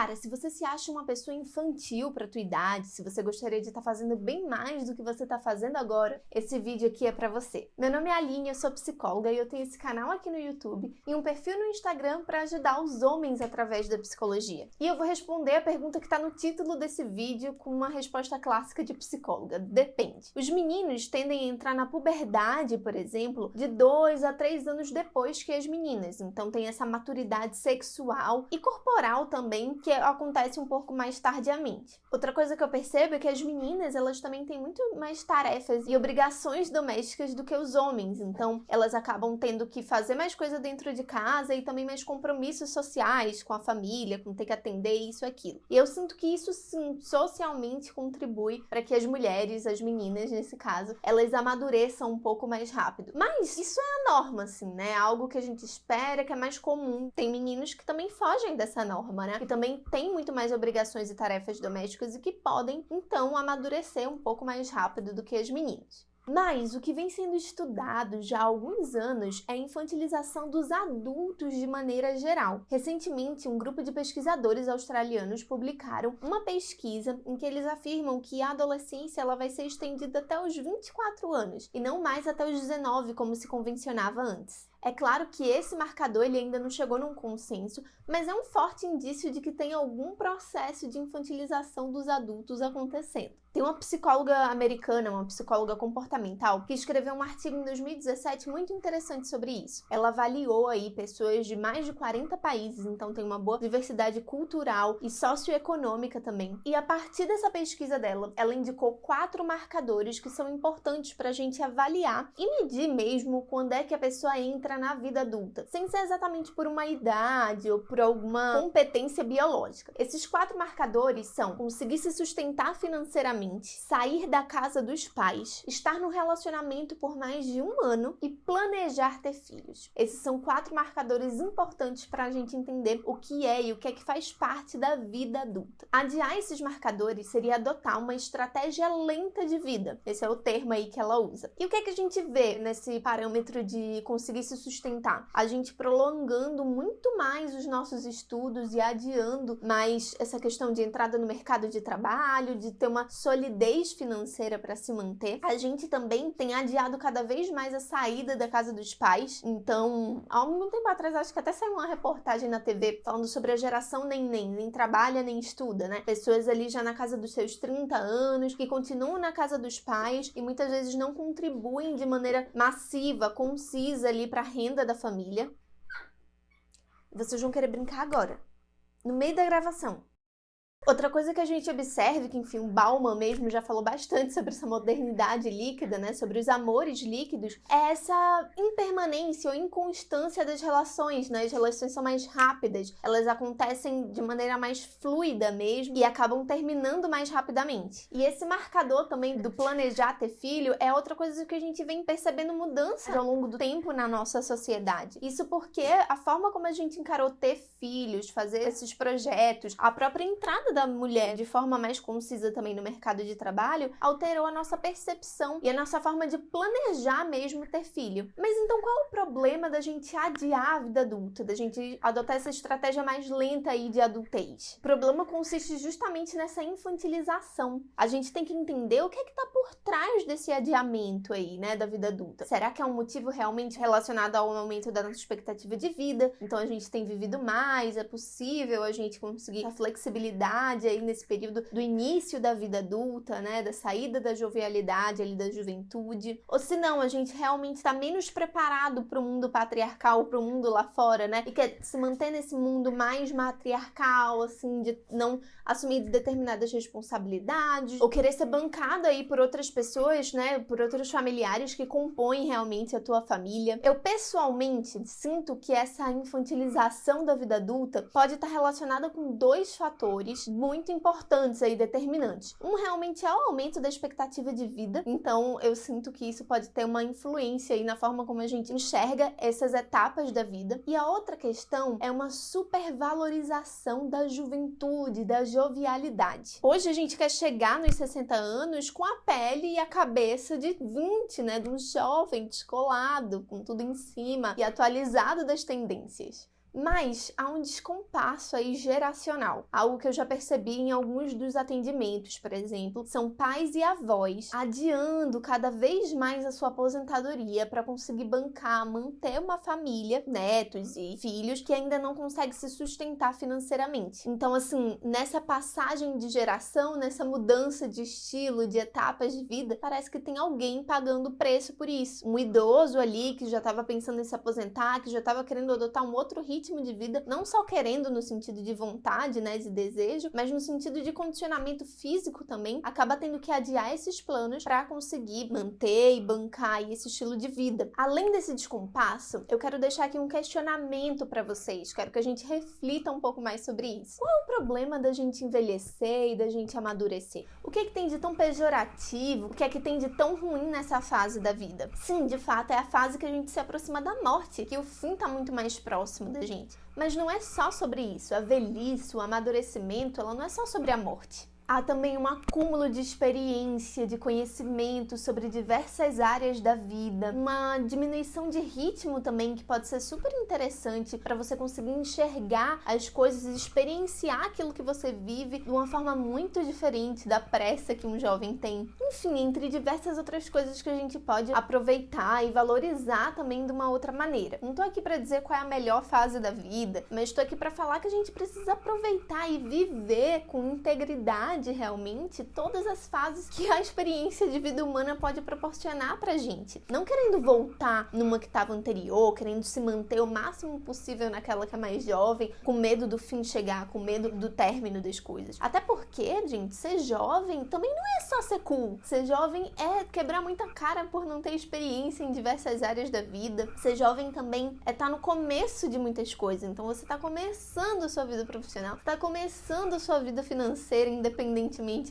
Cara, se você se acha uma pessoa infantil pra tua idade, se você gostaria de estar fazendo bem mais do que você tá fazendo agora, esse vídeo aqui é pra você. Meu nome é Aline, eu sou psicóloga e eu tenho esse canal aqui no YouTube e um perfil no Instagram pra ajudar os homens através da psicologia. E eu vou responder a pergunta que tá no título desse vídeo com uma resposta clássica de psicóloga: depende. Os meninos tendem a entrar na puberdade, por exemplo, de 2 a 3 anos depois que as meninas. Então tem essa maturidade sexual e corporal também, que acontece um pouco mais tardiamente. Outra coisa que eu percebo é que as meninas, elas também têm muito mais tarefas e obrigações domésticas do que os homens. Então elas acabam tendo que fazer mais coisa dentro de casa e também mais compromissos sociais com a família, com ter que atender isso e aquilo. E eu sinto que isso sim, socialmente contribui para que as mulheres, as meninas nesse caso, elas amadureçam um pouco mais rápido. Mas isso é a norma, assim, né? Algo que a gente espera, que é mais comum. Tem meninos que também fogem dessa norma, né? Que também têm muito mais obrigações e tarefas domésticas e que podem, então, amadurecer um pouco mais rápido do que as meninas. Mas o que vem sendo estudado já há alguns anos é a infantilização dos adultos de maneira geral. Recentemente, um grupo de pesquisadores australianos publicaram uma pesquisa em que eles afirmam que a adolescência ela vai ser estendida até os 24 anos e não mais até os 19, como se convencionava antes. É claro que esse marcador ele ainda não chegou num consenso, mas é um forte indício de que tem algum processo de infantilização dos adultos acontecendo. Tem uma psicóloga americana, uma psicóloga comportamental, que escreveu um artigo em 2017 muito interessante sobre isso. Ela avaliou aí pessoas de mais de 40 países, então tem uma boa diversidade cultural e socioeconômica também. E a partir dessa pesquisa dela, ela indicou 4 marcadores que são importantes para a gente avaliar e medir mesmo quando é que a pessoa entra na vida adulta, sem ser exatamente por uma idade ou por alguma competência biológica. Esses 4 marcadores são conseguir se sustentar financeiramente, sair da casa dos pais, estar no relacionamento por mais de 1 ano e planejar ter filhos. Esses são 4 marcadores importantes para a gente entender o que é e o que é que faz parte da vida adulta. Adiar esses marcadores seria adotar uma estratégia lenta de vida. Esse é o termo aí que ela usa. E o que é que a gente vê nesse parâmetro de conseguir se sustentar? A gente prolongando muito mais os nossos estudos e adiando mais essa questão de entrada no mercado de trabalho, de ter uma solidez financeira para se manter. A gente também tem adiado cada vez mais a saída da casa dos pais. Então, há algum tempo atrás, acho que até saiu uma reportagem na TV falando sobre a geração nem trabalha nem estuda, né? Pessoas ali já na casa dos seus 30 anos, que continuam na casa dos pais e muitas vezes não contribuem de maneira massiva, concisa ali para a renda da família. Vocês vão querer brincar agora, no meio da gravação. Outra coisa que a gente observa, que enfim, o Bauman mesmo já falou bastante sobre essa modernidade líquida, né, sobre os amores líquidos, é essa impermanência ou inconstância das relações, né? As relações são mais rápidas, elas acontecem de maneira mais fluida mesmo e acabam terminando mais rapidamente. E esse marcador também do planejar ter filho é outra coisa que a gente vem percebendo mudanças ao longo do tempo na nossa sociedade. Isso porque a forma como a gente encarou ter filhos, fazer esses projetos, a própria entrada da mulher de forma mais concisa também no mercado de trabalho, alterou a nossa percepção e a nossa forma de planejar mesmo ter filho. Mas então qual é o problema da gente adiar a vida adulta, da gente adotar essa estratégia mais lenta aí de adultez? O problema consiste justamente nessa infantilização. A gente tem que entender o que é que tá por trás desse adiamento aí, né, da vida adulta. Será que é um motivo realmente relacionado ao aumento da nossa expectativa de vida? Então a gente tem vivido mais, é possível a gente conseguir a flexibilidade aí nesse período do início da vida adulta, né, da saída da jovialidade ali da juventude, ou se não, a gente realmente está menos preparado para o mundo patriarcal, para o mundo lá fora, né, e quer se manter nesse mundo mais matriarcal, assim, de não assumir determinadas responsabilidades, ou querer ser bancado aí por outras pessoas, né, por outros familiares que compõem realmente a tua família. Eu pessoalmente sinto que essa infantilização da vida adulta pode estar relacionada com 2 fatores muito importantes aí, determinantes. Um realmente é o aumento da expectativa de vida, então eu sinto que isso pode ter uma influência aí na forma como a gente enxerga essas etapas da vida. E a outra questão é uma supervalorização da juventude, da jovialidade. Hoje a gente quer chegar nos 60 anos com a pele e a cabeça de 20, né, de um jovem descolado, com tudo em cima e atualizado das tendências. Mas há um descompasso aí geracional, algo que eu já percebi em alguns dos atendimentos, por exemplo, são pais e avós adiando cada vez mais a sua aposentadoria para conseguir bancar, manter uma família, netos e filhos que ainda não conseguem se sustentar financeiramente. Então, assim, nessa passagem de geração, nessa mudança de estilo, de etapas de vida, parece que tem alguém pagando o preço por isso. Um idoso ali que já estava pensando em se aposentar, que já estava querendo adotar um outro ritmo de vida, não só querendo no sentido de vontade, né, de desejo, mas no sentido de condicionamento físico também, acaba tendo que adiar esses planos para conseguir manter e bancar esse estilo de vida. Além desse descompasso, eu quero deixar aqui um questionamento para vocês, quero que a gente reflita um pouco mais sobre isso. Qual é o problema da gente envelhecer e da gente amadurecer? O que tem de tão pejorativo, o que é que tem de tão ruim nessa fase da vida? Sim, de fato, é a fase que a gente se aproxima da morte, que o fim tá muito mais próximo da gente. Mas não é só sobre isso. A velhice, o amadurecimento, ela não é só sobre a morte. Há também um acúmulo de experiência, de conhecimento sobre diversas áreas da vida, uma diminuição de ritmo também que pode ser super interessante para você conseguir enxergar as coisas e experienciar aquilo que você vive de uma forma muito diferente da pressa que um jovem tem. Enfim, entre diversas outras coisas que a gente pode aproveitar e valorizar também de uma outra maneira. Não tô aqui para dizer qual é a melhor fase da vida, mas tô aqui para falar que a gente precisa aproveitar e viver com integridade realmente todas as fases que a experiência de vida humana pode proporcionar pra gente. Não querendo voltar numa que estava anterior, querendo se manter o máximo possível naquela que é mais jovem, com medo do fim chegar, com medo do término das coisas. Até porque, gente, ser jovem também não é só ser cool. Ser jovem é quebrar muita cara por não ter experiência em diversas áreas da vida. Ser jovem também é estar no começo de muitas coisas. Então você está começando a sua vida profissional, está começando a sua vida financeira, independentemente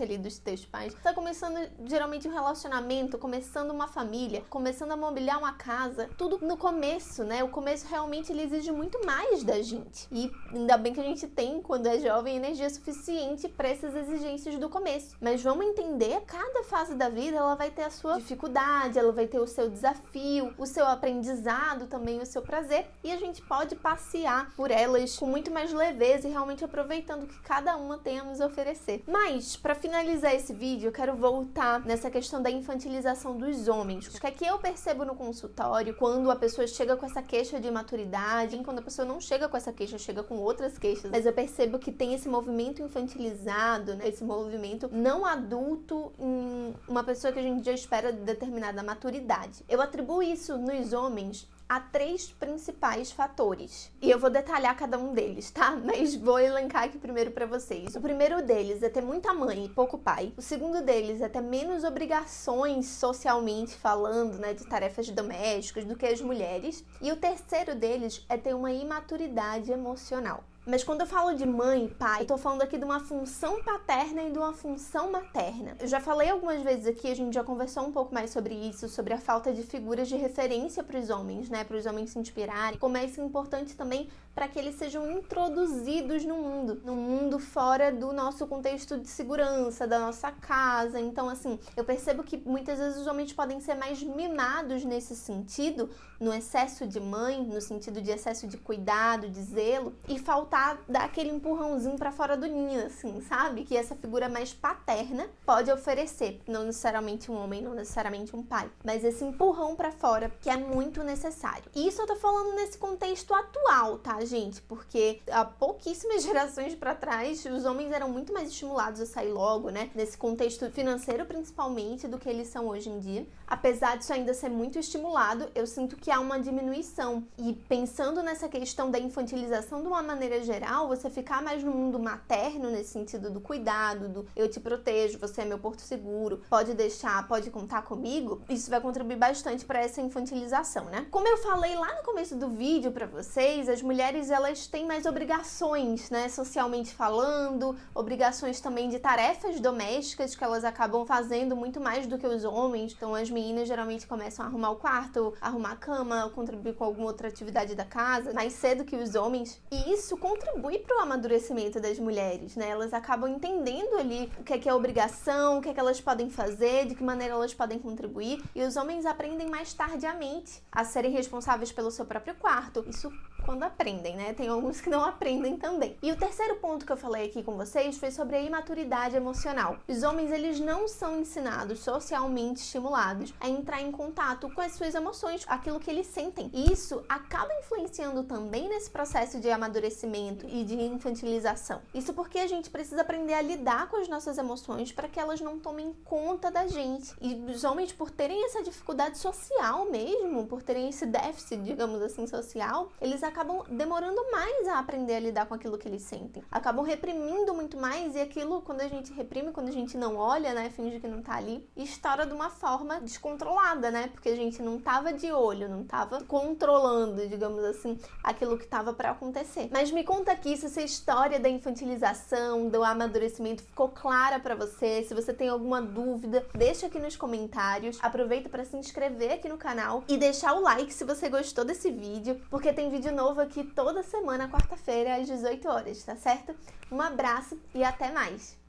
ali dos teus pais, tá começando geralmente um relacionamento, começando uma família, começando a mobiliar uma casa, tudo no começo, né? O começo realmente ele exige muito mais da gente. E ainda bem que a gente tem, quando é jovem, energia suficiente para essas exigências do começo. Mas vamos entender, cada fase da vida ela vai ter a sua dificuldade, ela vai ter o seu desafio, o seu aprendizado também, o seu prazer, e a gente pode passear por elas com muito mais leveza e realmente aproveitando o que cada uma tem a nos oferecer. Mas, para finalizar esse vídeo, eu quero voltar nessa questão da infantilização dos homens. O que é que eu percebo no consultório quando a pessoa chega com essa queixa de imaturidade, quando a pessoa não chega com essa queixa, chega com outras queixas, mas eu percebo que tem esse movimento infantilizado, né? Esse movimento não adulto em uma pessoa que a gente já espera de determinada maturidade. Eu atribuo isso nos homens há 3 principais fatores. E eu vou detalhar cada um deles, tá? Mas vou elencar aqui primeiro pra vocês. O primeiro deles é ter muita mãe e pouco pai. O segundo deles é ter menos obrigações socialmente falando, né, de tarefas domésticas do que as mulheres. E o terceiro deles é ter uma imaturidade emocional. Mas quando eu falo de mãe e pai, eu tô falando aqui de uma função paterna e de uma função materna. Eu já falei algumas vezes aqui, a gente já conversou um pouco mais sobre isso, sobre a falta de figuras de referência para os homens, né? Para os homens se inspirarem. Como é isso importante também para que eles sejam introduzidos no mundo fora do nosso contexto de segurança, da nossa casa. Então, assim, eu percebo que muitas vezes os homens podem ser mais mimados nesse sentido, no excesso de mãe, no sentido de excesso de cuidado, de zelo, e faltar dar aquele empurrãozinho pra fora do ninho, assim, sabe? Que essa figura mais paterna pode oferecer. Não necessariamente um homem, não necessariamente um pai, mas esse empurrão pra fora que é muito necessário. E isso eu tô falando nesse contexto atual, tá, gente? Porque há pouquíssimas gerações pra trás, os homens eram muito mais estimulados a sair logo, né? Nesse contexto financeiro, principalmente, do que eles são hoje em dia. Apesar disso ainda ser muito estimulado, eu sinto que há uma diminuição. E pensando nessa questão da infantilização de uma maneira geral, você ficar mais no mundo materno, nesse sentido do cuidado, do eu te protejo, você é meu porto seguro, pode deixar, pode contar comigo, isso vai contribuir bastante para essa infantilização, né? Como eu falei lá no começo do vídeo para vocês, as mulheres, elas têm mais obrigações, né? Socialmente falando, obrigações também de tarefas domésticas que elas acabam fazendo muito mais do que os homens. Então, as meninas geralmente começam a arrumar o quarto, arrumar a cama, contribuir com alguma outra atividade da casa, mais cedo que os homens. E isso contribui para o amadurecimento das mulheres, né? Elas acabam entendendo ali o que é obrigação, o que é que elas podem fazer, de que maneira elas podem contribuir. E os homens aprendem mais tardiamente a serem responsáveis pelo seu próprio quarto. Isso quando aprendem, né? Tem alguns que não aprendem também. E o terceiro ponto que eu falei aqui com vocês foi sobre a imaturidade emocional. Os homens, eles não são ensinados, socialmente estimulados, a entrar em contato com as suas emoções, aquilo que eles sentem. E isso acaba influenciando também nesse processo de amadurecimento e de infantilização. Isso porque a gente precisa aprender a lidar com as nossas emoções para que elas não tomem conta da gente. E os homens, por terem essa dificuldade social mesmo, por terem esse déficit, digamos assim, social, eles acabam demorando mais a aprender a lidar com aquilo que eles sentem. Acabam reprimindo muito mais, e aquilo, quando a gente reprime, quando a gente não olha, né, finge que não tá ali, estoura de uma forma descontrolada, né, porque a gente não tava de olho, não tava controlando, digamos assim, aquilo que tava para acontecer. Mas me conta aqui se essa história da infantilização, do amadurecimento ficou clara para você. Se você tem alguma dúvida, deixa aqui nos comentários. Aproveita para se inscrever aqui no canal e deixar o like se você gostou desse vídeo, porque tem vídeo novo aqui toda semana, quarta-feira, às 18 horas, tá certo? Um abraço e até mais!